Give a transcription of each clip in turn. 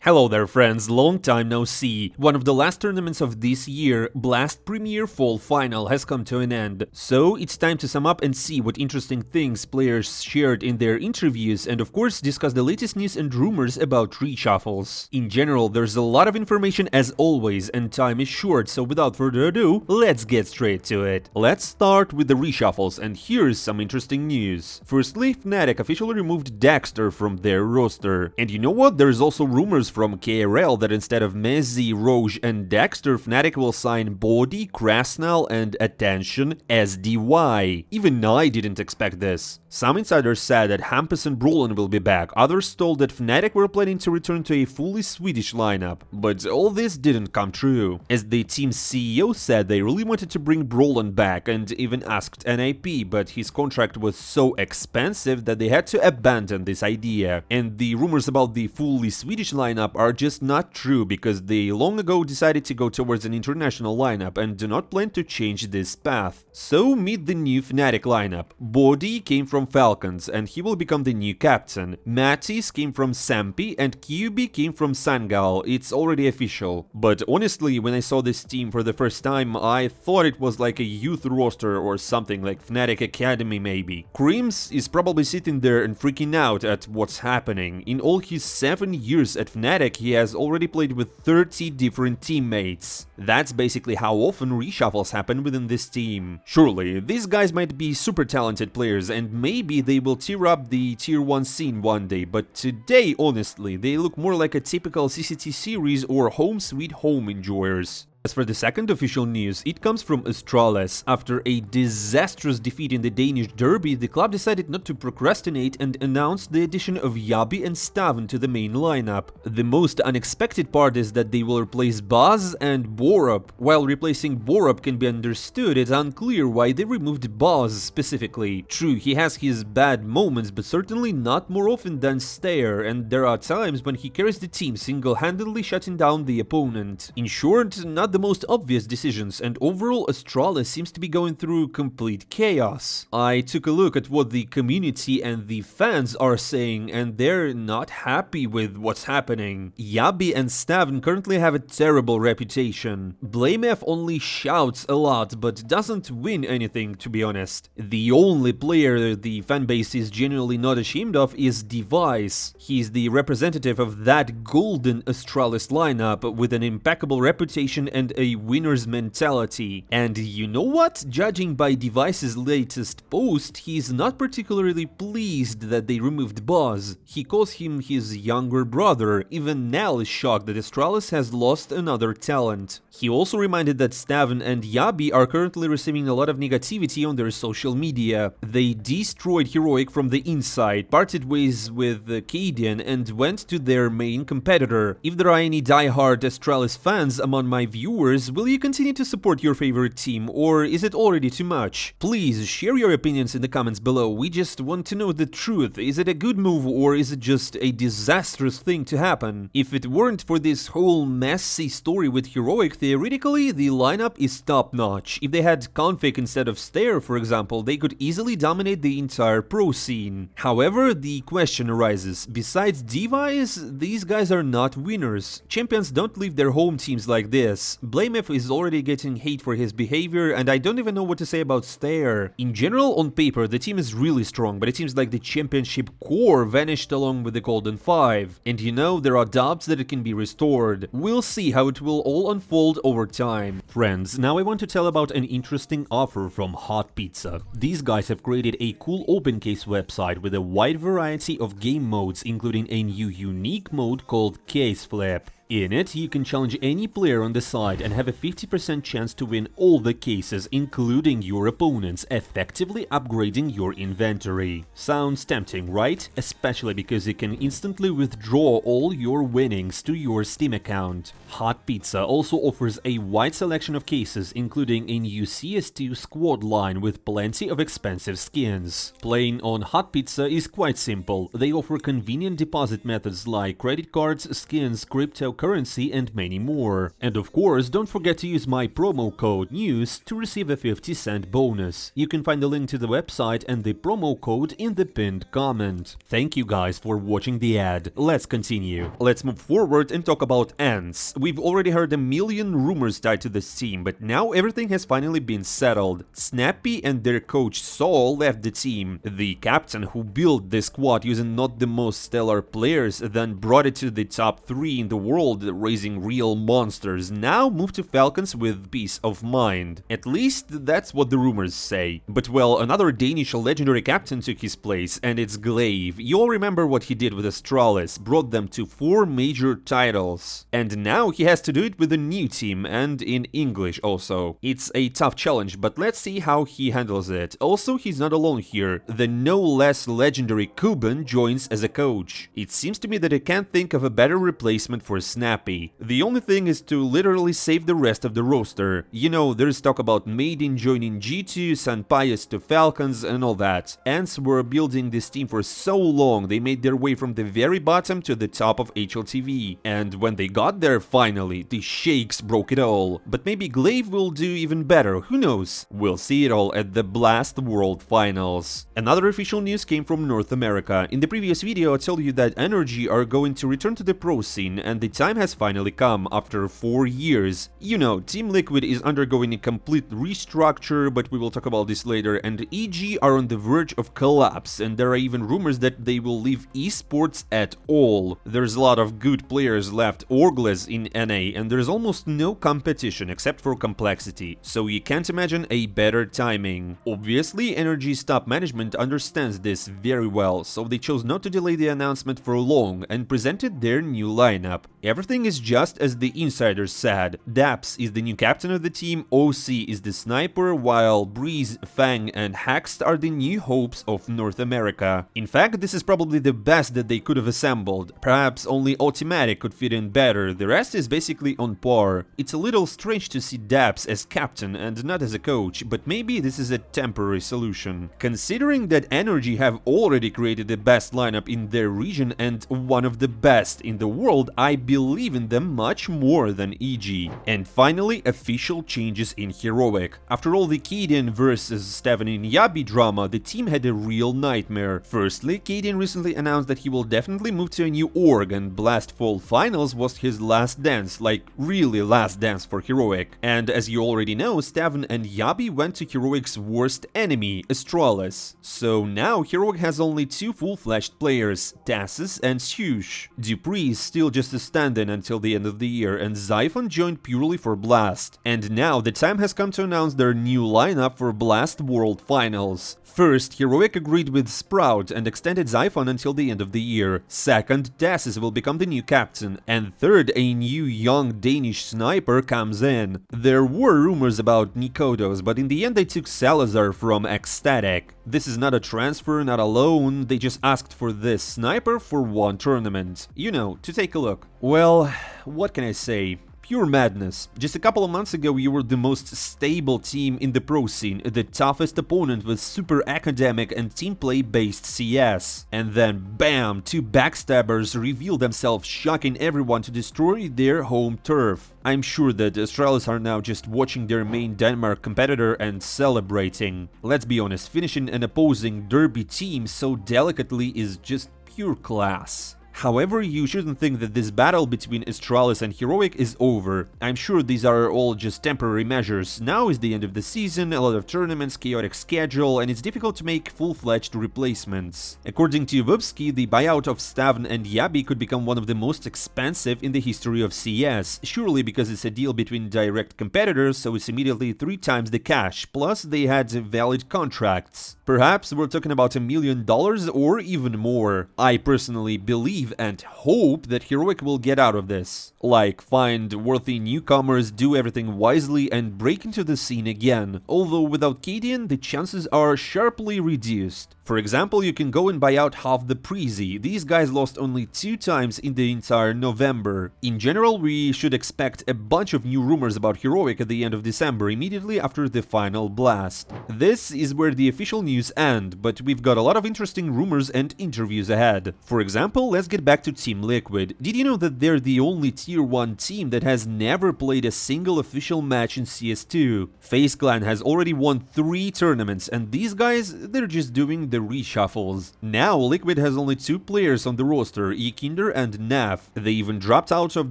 Hello there friends, long time no see. One of the last tournaments of this year, Blast Premier Fall Final, has come to an end. So it's time to sum up and see what interesting things players shared in their interviews and of course discuss the latest news and rumors about reshuffles. In general, there's a lot of information as always and time is short, so without further ado, let's get straight to it. Let's start with the reshuffles and here's some interesting news. Firstly, Fnatic officially removed Dexter from their roster. And you know what? There's also rumors from KRL that instead of Mezzi, Roche and Dexter, Fnatic will sign Body, Krasnal and Attention as DY. Even I didn't expect this. Some insiders said that Hampus and Brolin will be back, others told that Fnatic were planning to return to a fully Swedish lineup, but all this didn't come true. As the team's CEO said, they really wanted to bring Brolin back and even asked NIP, but his contract was so expensive that they had to abandon this idea. And the rumors about the fully Swedish lineup are just not true because they long ago decided to go towards an international lineup and do not plan to change this path. So meet the new Fnatic lineup. Body came from Falcons and he will become the new captain. Mattis came from Sampi and QB came from Sangal. It's already official. But honestly, when I saw this team for the first time, I thought it was like a youth roster or something, like Fnatic Academy maybe. Krims is probably sitting there and freaking out at what's happening. In all his 7 years at Fnatic, he has already played with 30 different teammates. That's basically how often reshuffles happen within this team. Surely, these guys might be super talented players and maybe they will tear up the tier 1 scene one day, but today, honestly, they look more like a typical CCT series or Home Sweet Home enjoyers. As for the second official news, it comes from Astralis. After a disastrous defeat in the Danish derby, the club decided not to procrastinate and announced the addition of Yabi and Staven to the main lineup. The most unexpected part is that they will replace Baz and Borup. While replacing Borup can be understood, it's unclear why they removed Baz specifically. True, he has his bad moments, but certainly not more often than Stair, and there are times when he carries the team single-handedly shutting down the opponent. In short, not the most obvious decisions, and overall Astralis seems to be going through complete chaos. I took a look at what the community and the fans are saying and they're not happy with what's happening. Yabi and Staven currently have a terrible reputation. BlameF only shouts a lot but doesn't win anything, to be honest. The only player the fanbase is genuinely not ashamed of is Device. He's the representative of that golden Astralis lineup with an impeccable reputation and a winner's mentality. And you know what? Judging by Device's latest post, he's not particularly pleased that they removed Buzz. He calls him his younger brother. Even Nell is shocked that Astralis has lost another talent. He also reminded that Staven and Yabi are currently receiving a lot of negativity on their social media. They destroyed Heroic from the inside, parted ways with Cadian and went to their main competitor. If there are any diehard Astralis fans among my viewers, will you continue to support your favorite team, or is it already too much? Please share your opinions in the comments below. We just want to know the truth. Is it a good move or is it just a disastrous thing to happen? If it weren't for this whole messy story with Heroic, theoretically the lineup is top-notch. If they had Config instead of Stair, for example, they could easily dominate the entire pro scene. However, the question arises, besides Device, these guys are not winners. Champions don't leave their home teams like this. BlameF is already getting hate for his behavior, and I don't even know what to say about Stair. In general, on paper, the team is really strong, but it seems like the championship core vanished along with the Golden 5. And you know, there are doubts that it can be restored. We'll see how it will all unfold over time. Friends, now I want to tell about an interesting offer from Hot Pizza. These guys have created a cool open case website with a wide variety of game modes, including a new unique mode called Case Flip. In it, you can challenge any player on the side and have a 50% chance to win all the cases, including your opponents, effectively upgrading your inventory. Sounds tempting, right? Especially because you can instantly withdraw all your winnings to your Steam account. Hot Pizza also offers a wide selection of cases, including a new CS2 squad line with plenty of expensive skins. Playing on Hot Pizza is quite simple. They offer convenient deposit methods like credit cards, skins, crypto cryptocurrency, and many more. And of course, don't forget to use my promo code NEWS to receive a 50-cent bonus. You can find the link to the website and the promo code in the pinned comment. Thank you guys for watching the ad. Let's continue. Let's move forward and talk about Ence. We've already heard a million rumors tied to this team, but now everything has finally been settled. Snappy and their coach Saul left the team. The captain who built the squad using not the most stellar players, then brought it to the top 3 in the world, raising real monsters, now moved to Falcons with peace of mind. At least that's what the rumors say. But well, another Danish legendary captain took his place, and it's Glaive. You all remember what he did with Astralis, brought them to 4 major titles. And now he has to do it with a new team, and in English also. It's a tough challenge, but let's see how he handles it. Also, he's not alone here. The no less legendary Kuban joins as a coach. It seems to me that I can't think of a better replacement for Snappy. The only thing is to literally save the rest of the roster. You know, there's talk about Maiden joining G2, Sanpayas to Falcons and all that. Ence were building this team for so long, they made their way from the very bottom to the top of HLTV. And when they got there finally, the Shakes broke it all. But maybe Glaive will do even better, who knows? We'll see it all at the Blast World Finals. Another official news came from North America. In the previous video I told you that Energy are going to return to the pro scene, and the time has finally come after 4 years. You know, Team Liquid is undergoing a complete restructure, but we will talk about this later, and EG are on the verge of collapse, and there are even rumors that they will leave esports at all. There's a lot of good players left Orgles in NA, and there's almost no competition except for complexity, so you can't imagine a better timing. Obviously, Energy's top management understands this very well, so they chose not to delay the announcement for long and presented their new lineup. Everything is just as the insiders said. Daps is the new captain of the team, OC is the sniper, while Breeze, Fang and Haxt are the new hopes of North America. In fact, this is probably the best that they could have assembled. Perhaps only Automatic could fit in better, the rest is basically on par. It's a little strange to see Daps as captain and not as a coach, but maybe this is a temporary solution. Considering that Energy have already created the best lineup in their region and one of the best in the world, I believe in them much more than EG. And finally, official changes in Heroic. After all the Kaden versus Steven and Yabi drama, the team had a real nightmare. Firstly, Kaden recently announced that he will definitely move to a new org, and Blast Fall Finals was his last dance, like really last dance for Heroic. And as you already know, Steven and Yabi went to Heroic's worst enemy, Astralis. So now Heroic has only 2 full-fledged players, Tassus and Shush. Dupree is still just a stand-in until the end of the year, and Zyphon joined purely for Blast. And now the time has come to announce their new lineup for Blast World Finals. First, Heroic agreed with Sprout and extended Zyphon until the end of the year. Second, Tassus will become the new captain. And third, a new young Danish sniper comes in. There were rumors about Nikodos, but in the end they took Salazar from Ecstatic. This is not a transfer, not a loan, they just asked for this sniper for one tournament. You know, to take a look. Well, what can I say? Pure madness. Just a couple of months ago you were the most stable team in the pro scene, the toughest opponent with super academic and team play based CS. And then bam, 2 backstabbers reveal themselves, shocking everyone to destroy their home turf. I'm sure that Astralis are now just watching their main Denmark competitor and celebrating. Let's be honest, finishing an opposing derby team so delicately is just pure class. However, you shouldn't think that this battle between Astralis and Heroic is over. I'm sure these are all just temporary measures. Now is the end of the season, a lot of tournaments, chaotic schedule, and it's difficult to make full-fledged replacements. According to Vubsky, the buyout of Stavn and Yabi could become one of the most expensive in the history of CS, surely because it's a deal between direct competitors, so it's immediately 3 times the cash, plus they had valid contracts. Perhaps we're talking about $1 million or even more. I personally believe and hope that Heroic will get out of this. Like, find worthy newcomers, do everything wisely and break into the scene again. Although without Kaden, the chances are sharply reduced. For example, you can go and buy out half the Prezi. These guys lost only 2 times in the entire November. In general, we should expect a bunch of new rumors about Heroic at the end of December, immediately after the final blast. This is where the official news end, but we've got a lot of interesting rumors and interviews ahead. For example, let's get back to Team Liquid. Did you know that they're the only tier 1 team that has never played a single official match in CS2? FaZe Clan has already won 3 tournaments, and these guys, they're just doing the reshuffles. Now, Liquid has only 2 players on the roster, Ekinder and Nav. They even dropped out of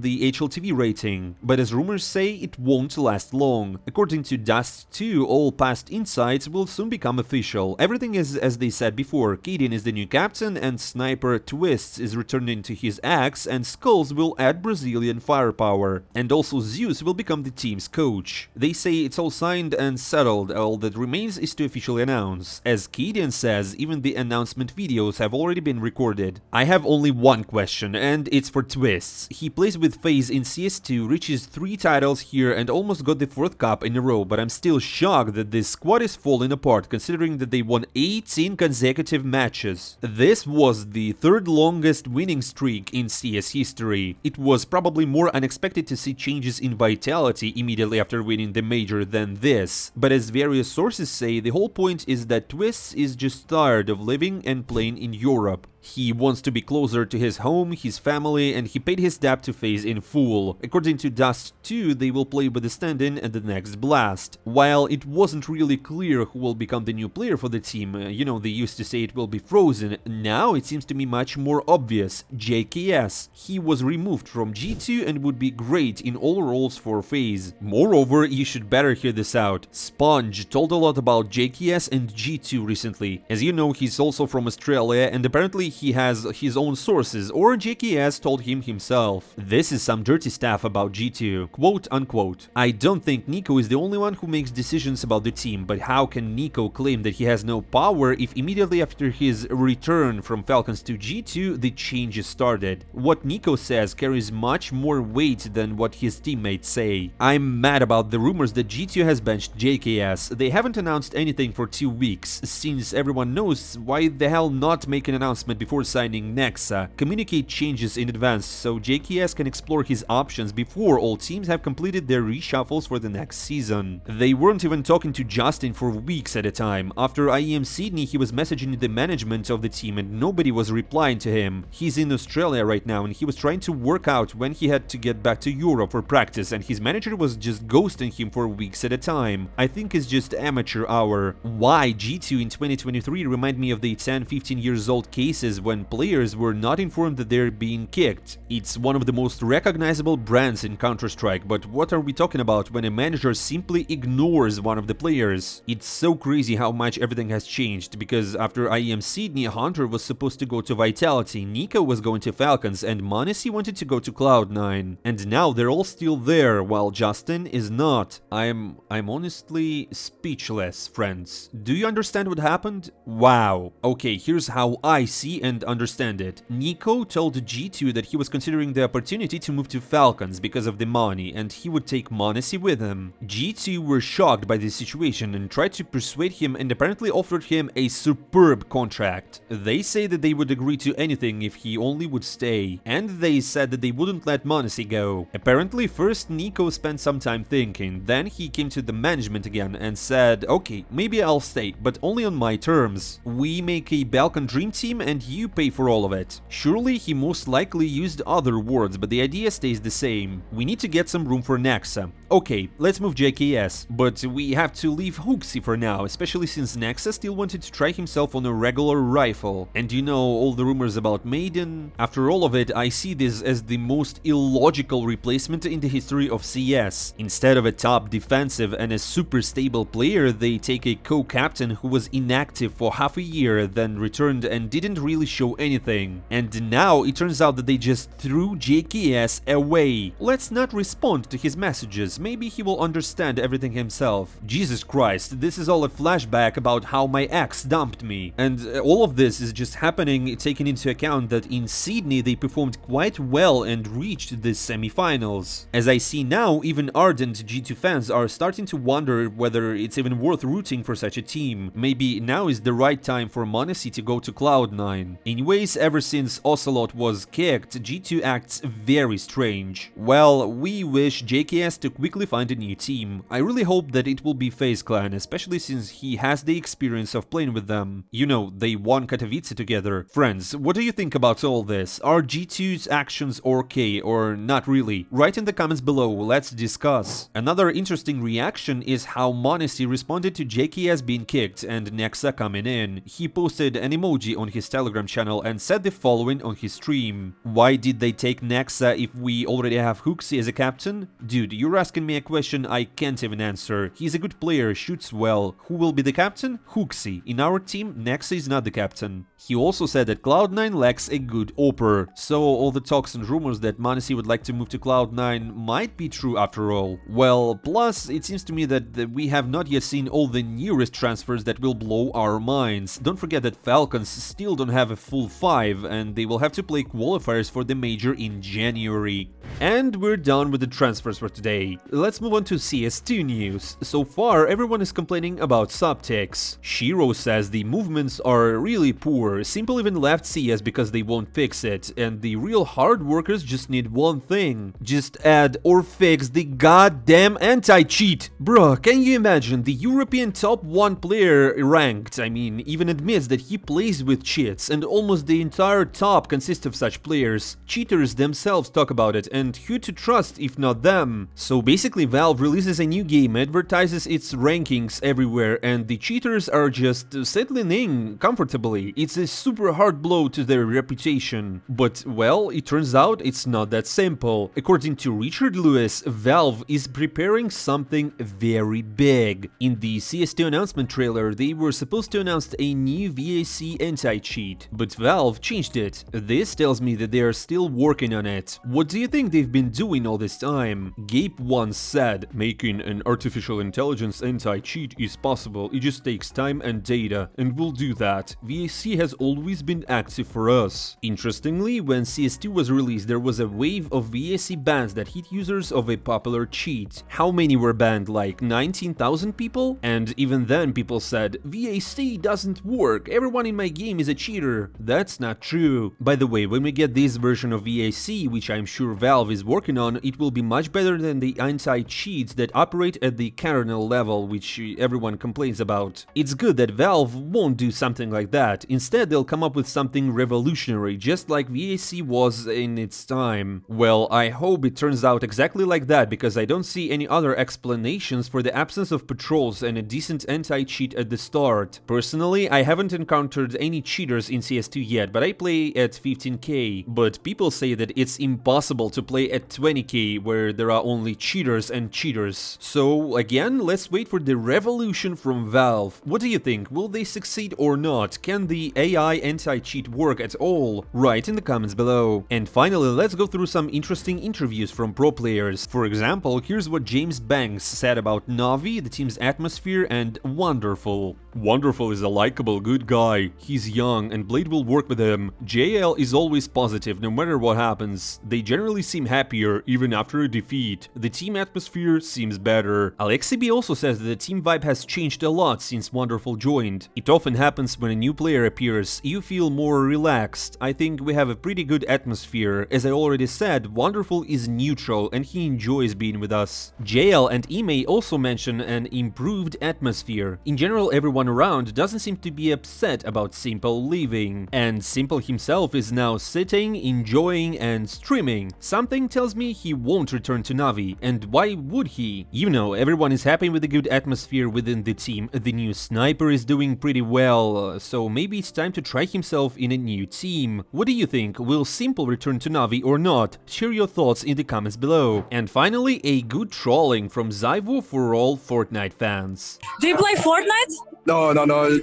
the HLTV rating, but as rumors say, it won't last long. According to Dust 2, all past insights will soon become official. Everything is as they said before. Kaden is the new captain, and Sniper Twists is returning to his axe, and Skulls will add Brazilian firepower. And also Zeus will become the team's coach. They say it's all signed and settled, all that remains is to officially announce. As Kaden says, even the announcement videos have already been recorded. I have only one question, and it's for Twists. He plays with FaZe in CS2, reaches 3 titles here and almost got the 4th cup in a row, but I'm still shocked that this squad is falling apart considering that they won 18 consecutive matches. This was the 3rd longest winning streak in CS history. It was probably more unexpected to see changes in vitality immediately after winning the major than this, but as various sources say, the whole point is that Twists is just tired of living and playing in Europe. He wants to be closer to his home, his family, and he paid his debt to FaZe in full. According to Dust 2, they will play with the stand-in at the next blast. While it wasn't really clear who will become the new player for the team, you know, they used to say it will be Frozen, now it seems to be much more obvious: JKS. He was removed from G2 and would be great in all roles for FaZe. Moreover, you should better hear this out. Sponge told a lot about JKS and G2 recently. As you know, he's also from Australia, and apparently he has his own sources, or JKS told him himself. This is some dirty stuff about G2, quote unquote. I don't think Niko is the only one who makes decisions about the team, but how can Niko claim that he has no power if immediately after his return from Falcons to G2 the changes started? What Niko says carries much more weight than what his teammates say. I'm mad about the rumors that G2 has benched JKS. They haven't announced anything for 2 weeks. Since everyone knows, why the hell not make an announcement before signing Nexa? Communicate changes in advance so JKS can explore his options before all teams have completed their reshuffles for the next season. They weren't even talking to Justin for weeks at a time. After IEM Sydney, he was messaging the management of the team and nobody was replying to him. He's in Australia right now and he was trying to work out when he had to get back to Europe for practice, and his manager was just ghosting him for weeks at a time. I think it's just amateur hour. Why G2 in 2023 remind me of the 10-15 years old cases when players were not informed that they're being kicked. It's one of the most recognizable brands in Counter-Strike, but what are we talking about when a manager simply ignores one of the players? It's so crazy how much everything has changed, because after IEM Sydney, Hunter was supposed to go to Vitality, Niko was going to Falcons, and m0NESY wanted to go to Cloud9. And now they're all still there, while Justin is not. I'm honestly speechless, friends. Do you understand what happened? Wow. Okay, here's how I see and understand it. Niko told G2 that he was considering the opportunity to move to Falcons because of the money, and he would take m0NESY with him. G2 were shocked by this situation and tried to persuade him and apparently offered him a superb contract. They say that they would agree to anything if he only would stay, and they said that they wouldn't let m0NESY go. Apparently, first Niko spent some time thinking, then he came to the management again and said, okay, maybe I'll stay, but only on my terms. We make a Balkan dream team and you pay for all of it. Surely he most likely used other words, but the idea stays the same. We need to get some room for Nexa. Okay, let's move JKS, but we have to leave Hooksy for now, especially since Nexa still wanted to try himself on a regular rifle. And you know, all the rumors about Maiden? After all of it, I see this as the most illogical replacement in the history of CS. Instead of a top defensive and a super stable player, they take a co-captain who was inactive for half a year, then returned and didn't really really show anything. And now it turns out that they just threw JKS away. Let's not respond to his messages, maybe he will understand everything himself. Jesus Christ, this is all a flashback about how my ex dumped me. And all of this is just happening taking into account that in Sydney they performed quite well and reached the semi-finals. As I see now, even ardent G2 fans are starting to wonder whether it's even worth rooting for such a team. Maybe now is the right time for m0NESY to go to Cloud9. Anyways, ever since Ocelot was kicked, G2 acts very strange. Well, we wish JKS to quickly find a new team. I really hope that it will be FaZe Clan, especially since he has the experience of playing with them. You know, they won Katowice together. Friends, what do you think about all this? Are G2's actions okay or not really? Write in the comments below, let's discuss. Another interesting reaction is how m0NESY responded to JKS being kicked and Nexa coming in. He posted an emoji on his Telegram channel and said the following on his stream. Why did they take Nexa if we already have HooXi as a captain? Dude, you're asking me a question I can't even answer. He's a good player, shoots well. Who will be the captain? HooXi. In our team, Nexa is not the captain. He also said that Cloud9 lacks a good AWPer, so all the talks and rumors that m0NESY would like to move to Cloud9 might be true after all. Well, plus, it seems to me that we have not yet seen all the newest transfers that will blow our minds. Don't forget that Falcons still don't have a full 5, and they will have to play qualifiers for the major in January. And we're done with the transfers for today. Let's move on to CS2 news. So far, everyone is complaining about subticks. Shiro says the movements are really poor. Simple even left CS because they won't fix it, and the real hard workers just need one thing. Just add or fix the goddamn anti-cheat. Bruh, can you imagine the European top 1 player ranked, I mean, even admits that he plays with cheats, and almost the entire top consists of such players. Cheaters themselves talk about it, and who to trust if not them? So basically Valve releases a new game, advertises its rankings everywhere, and the cheaters are just settling in comfortably. It's a super hard blow to their reputation. But, well, it turns out it's not that simple. According to Richard Lewis, Valve is preparing something very big. In the CS2 announcement trailer, they were supposed to announce a new VAC anti-cheat, but Valve changed it. This tells me that they are still working on it. What do you think they've been doing all this time? Gabe once said, "Making an artificial intelligence anti-cheat is possible, it just takes time and data, and we'll do that. VAC has always been active for us." Interestingly, when CS2 was released, there was a wave of VAC bans that hit users of a popular cheat. How many were banned? Like 19,000 people? And even then people said, VAC doesn't work, everyone in my game is a cheater. That's not true. By the way, when we get this version of VAC, which I'm sure Valve is working on, it will be much better than the anti-cheats that operate at the kernel level, which everyone complains about. It's good that Valve won't do something like that. Instead, they'll come up with something revolutionary, just like VAC was in its time. Well, I hope it turns out exactly like that, because I don't see any other explanations for the absence of patrols and a decent anti-cheat at the start. Personally, I haven't encountered any cheaters in CS2 yet, but I play at 15k. But people say that it's impossible to play at 20k, where there are only cheaters and cheaters. So again, let's wait for the revolution from Valve. What do you think? Will they succeed or not? Can the AI anti-cheat work at all? Write in the comments below. And finally, let's go through some interesting interviews from pro players. For example, here's what James Banks said about Navi, the team's atmosphere, and Wonderful. Wonderful is a likable, good guy. He's young and Blade will work with him. JL is always positive no matter what happens. They generally seem happier even after a defeat. The team atmosphere seems better. Alexibi also says that the team vibe has changed a lot since Wonderful joined. It often happens when a new player appears, you feel more relaxed. I think we have a pretty good atmosphere. As I already said, Wonderful is neutral and he enjoys being with us. JL and Ime also mention an improved atmosphere. In general, everyone around doesn't seem to be upset about Simple leaving. And Simple himself is now sitting, enjoying and streaming. Something tells me he won't return to Navi. And why would he? You know, everyone is happy with the good atmosphere within the team. The new sniper is doing pretty well, so maybe it's time to try himself in a new team. What do you think? Will Simple return to Navi or not? Share your thoughts in the comments below. And finally, a good trolling from Zywoo for all Fortnite fans. Do you play Fortnite? No.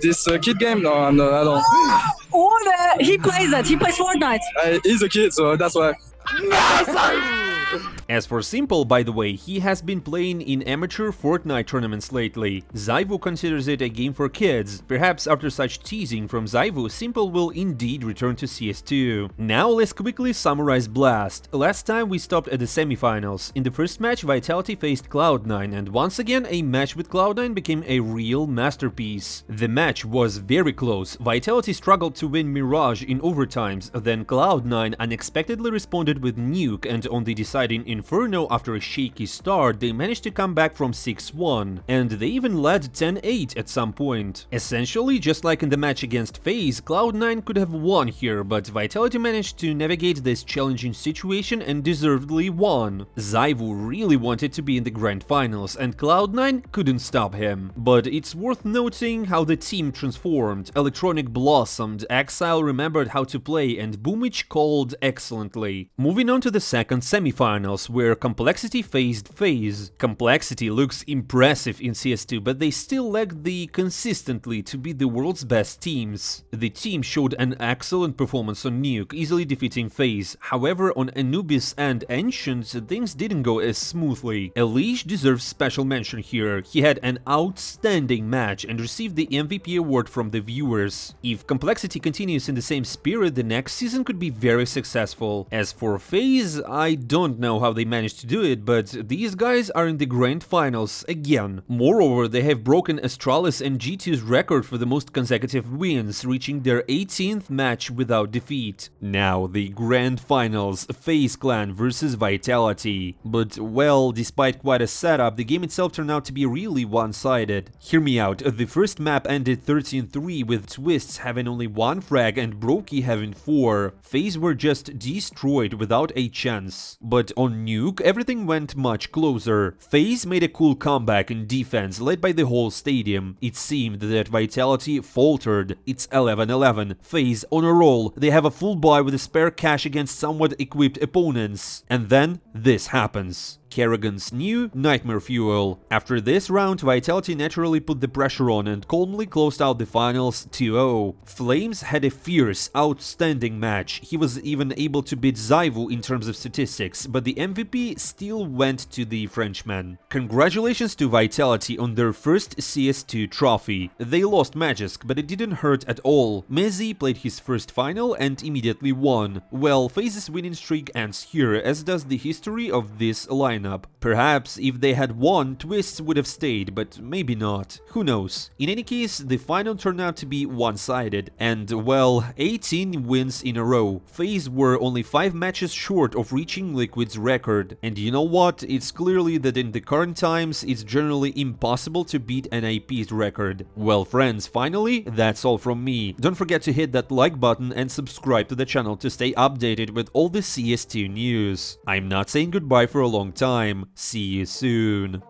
This kid game? No, I don't. Or he plays it. He plays Fortnite. He's a kid, so that's why. As for Simple, by the way, he has been playing in amateur Fortnite tournaments lately. Zywoo considers it a game for kids. Perhaps after such teasing from Zywoo, Simple will indeed return to CS2. Now let's quickly summarize Blast. Last time we stopped at the semifinals. In the first match, Vitality faced Cloud9, and once again a match with Cloud9 became a real masterpiece. The match was very close. Vitality struggled to win Mirage in overtimes, then Cloud9 unexpectedly responded with Nuke, and on the deciding Inferno after a shaky start, they managed to come back from 6-1, and they even led 10-8 at some point. Essentially, just like in the match against FaZe, Cloud9 could have won here, but Vitality managed to navigate this challenging situation and deservedly won. Zywoo really wanted to be in the grand finals, and Cloud9 couldn't stop him. But it's worth noting how the team transformed. Electronic blossomed, Exile remembered how to play, and Boomich called excellently. Moving on to the second semifinals, where Complexity faced FaZe. Complexity looks impressive in CS2, but they still lack the consistently to be the world's best teams. The team showed an excellent performance on Nuke, easily defeating FaZe. However, on Anubis and Ancients, things didn't go as smoothly. Elish deserves special mention here. He had an outstanding match and received the MVP award from the viewers. If Complexity continues in the same spirit, the next season could be very successful. As for FaZe, I don't know how they managed to do it, but these guys are in the grand finals again. Moreover, they have broken Astralis and G2's record for the most consecutive wins, reaching their 18th match without defeat. Now, the grand finals, FaZe Clan versus Vitality. But, well, despite quite a setup, the game itself turned out to be really one-sided. Hear me out, the first map ended 13-3 with Twists having only 1 frag and Brokey having 4. FaZe were just destroyed without a chance. But on Nuke, everything went much closer. FaZe made a cool comeback in defense, led by the whole stadium. It seemed that Vitality faltered. It's 11-11. FaZe on a roll. They have a full buy with a spare cash against somewhat equipped opponents. And then this happens. Kerrigan's new nightmare fuel. After this round, Vitality naturally put the pressure on and calmly closed out the finals 2-0. Flames had a fierce, outstanding match. He was even able to beat Zywoo in terms of statistics, but the MVP still went to the Frenchman. Congratulations to Vitality on their first CS2 trophy. They lost Magisk, but it didn't hurt at all. Mezzi played his first final and immediately won. Well, FaZe's winning streak ends here, as does the history of this lineup. Perhaps if they had won, Twists would have stayed, but maybe not. Who knows? In any case, the final turned out to be one-sided, and, well, 18 wins in a row. FaZe were only 5 matches short of reaching Liquid's record. And you know what? It's clearly that in the current times, it's generally impossible to beat an IP's record. Well, friends, finally, that's all from me. Don't forget to hit that like button and subscribe to the channel to stay updated with all the CS2 news. I'm not saying goodbye for a long time. See you soon.